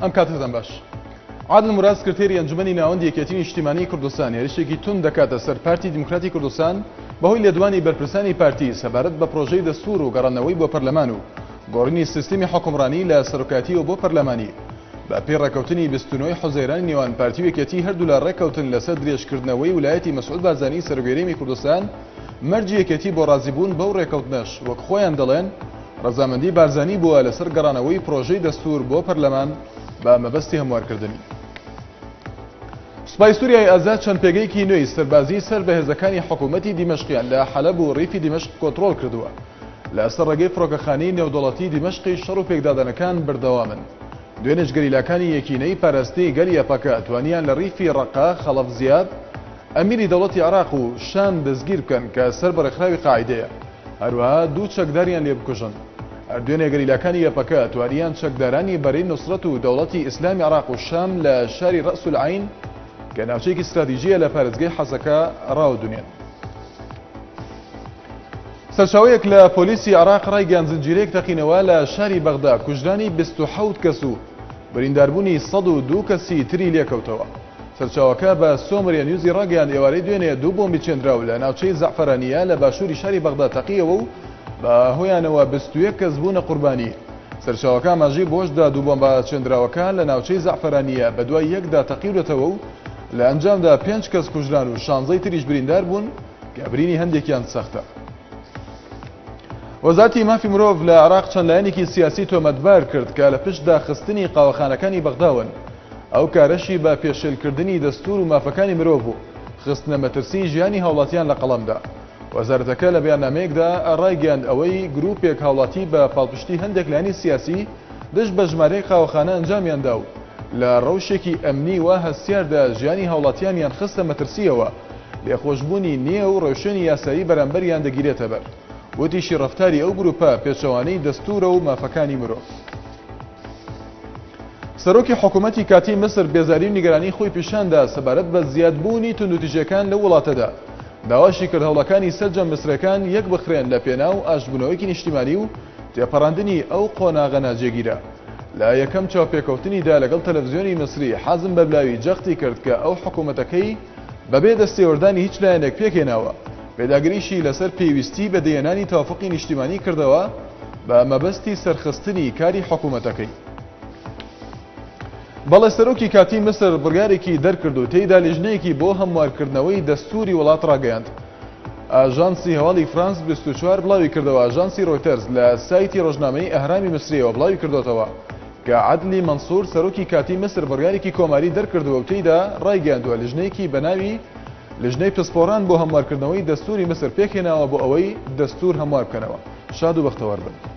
ئەم کاتتان باش. عادل مراد سکرتێری ئەنجومەنی ناوەندی یەکێتی نیشتیمانی کوردستان هێرشێکی تون دەکاتە سەر پارتی دیموکراتی کوردستان بەهۆی لێدوانی بەرپرسانی پارتی سەبارەت بە پرۆژەی دەستور و گەڕانەوەی بۆ پەرلەمان و گۆڕینی سیستمی حکومڕانی لە سەرۆکاتیەوە بۆ پەرلەمانی بە پێی ڕێکەوتنی 29 حوزەیرانی نێوان پارتی و یەکێتی هەردوو لە ڕێکەوتن لەسەر درێژکردنەوەی ویلایەتی مەسعود بارزانی سەرۆکوێرەمی کوردستان مەرجی یەکێتی بۆ ڕازیبوون بەو ڕێکەوتنەش وەک خۆیان دەڵێن ڕەزامەندی بارزانی بووە لەسەر گەڕانەوەی پرۆژەی دەستور بۆ پەرلەمان بە مەبەستی هەموارکردنی. سوپای سووریای ئازاد چەند پێگەیەکی نوێی سەربازی سەر بەهێزەکانی حکوومەتی دیمەشقیان لە حەلەب و ڕیفی دیمەشق کۆنتڕۆڵ کردووە. لە سەر ڕێگەی فڕۆکەخانەی نێودەوڵەتی دیمەشقی شەڕ و پێکدادانەکان بردەوامن. دوێنێش گەریلاکانی یەکینەی پاراستنی گەلی ئەپەکە توانیان لە ڕیفی ڕەقا خەڵەف زیاد ئەمیری دەوڵەتی عێراق و شام دەستگیر بکەن کە سەر بەڕێکخراوی قاعیدەیە. هەروەها دوو چەکداریان لێ بکوژن. دوێنێ گەریلاکانی ئەپەکە توانیان چەکدارانی بەرەی نوسڕەت و دەوڵەتی ئیسلامی عێراق و شام لە شاری ڕەس العین کە ناوچەیەکی استراتیژیە لە پارێزگای حەزەکە ڕاودونێن. سەرچاوەیەک لە پۆلیسی عێراق ڕایگەیان زنجیرەیەک تەقینەوە لە شاری بەغدا کوژرانی 27 کەس و برینداربوونی 102 کەسی تری لێکەوتەوە. سەرچاوەکە بە سۆمریە نیوزی ڕاگەیان ئێوارەی دوێنێ دوو بۆمبی چێندراو لە ناوچەی زەعفەرانیە لە باشووری شاری بەغدا تەقیەوە و بە هۆیانەوە 21 کەس بوونە قوربانی. سەرچاوەکە ماژەی بۆشدا دوو بۆمبە چێندراوەکە لە ناوچەی زەعفەرانیە بە دوای یەکدا تەقیورەتەوە و لە ئەنجامدا 5 کەس کوژران و 16 تریش بریندار بوون کە برینی هەندێکیان سەختە. وەزارەتی مافی مرۆڤ لە عێراق چەند لایەنێکی سیاسی تۆمەتبار کرد کە لە پشت داخستنی قاوەخانەکانی بەغداون. ئەو کارەشی بە پێشێلکردنی دەستور و مافەکانی مرۆڤ و خستنە مەترسی ژیانی هاوڵاتیان لە قەڵەمدا. وەزارەتەکە لە بەیاننامەیەکدا ڕایگەیاند ئەوەی گروپێک هاوڵاتی بە پاڵپشتی هەندێک لایەنی سیاسی دژ بە ژمارەی قاوەخانە ئەنجامیاندا و لە ڕەوشێکی ئەمنی وا هەستیاردا ژیانی هاوڵاتیانیان خستە مەترسیەوە لێخۆشببوونی نییە و ڕێوشێنی یاسایی بەرامبەریان دەگیرێتە بەر. وتیشی ڕەفتاری ئەو گروپە پێچەوانەی دەستورە و مافەکانی مرۆڤ. سەرۆکی حکوومەتی کاتی مسر بێزاری و نیگەرانی خۆی پیشاندا سەبارەت بە زیادبوونی توندوتیژەکان لە وڵاتەدا. داواشی کرد هەوڵەکانی سەرجەم مسرەکان یەک بخرێن لە پێناو ئاشبوونەوەیکی نیشتیمانی و تێپەڕاندنی ئەو قۆناغە ناجێگیرە. لە یەکەم چاوپێکەوتنیدا لەگەڵ تەلەڤیزیۆنی مسری حازم بەبلاوی جەختی کرد کە ئەو حکوومەتەکەی بەبێ دەستێوەردانی هیچ لایەنێک پێکێناوە پێداگریشی لەسەر پێویستی بە دێنانی تەوافقی نیشتیمانی کردەوە بە مەبەستی سەرخستنی کاری حکوومەتەکەی. بەڵێ سەرۆکی کاتی مسر بڕیارێکی دەرکرد و تێیدا لیژنەیەکی بۆ هەموارکردنەوەی دەستوری وڵات ڕاگەیاند. ئاژانسی هەواڵی فرانس 24 بڵاوی کردەوە ئاژانسی ڕۆیتەرز لە سایتی ڕۆژنامەی ئەهرامی مسریەوە بڵاوی کردوتەوە کە عەدلی مەنسوور سەرۆکی کاتی مسر بڕیارێکی کۆماری دەرکردووە و تێیدا ڕایگەیاندووە لیژنەیەکی بەناوی لیژنەی پسپۆڕان بۆ هەموارکردنەوەی دەستوری مسر پێکهێناوە بۆ ئەوەی دەستور هەموار بکەنەوە. شاد و بەختەوەر بن.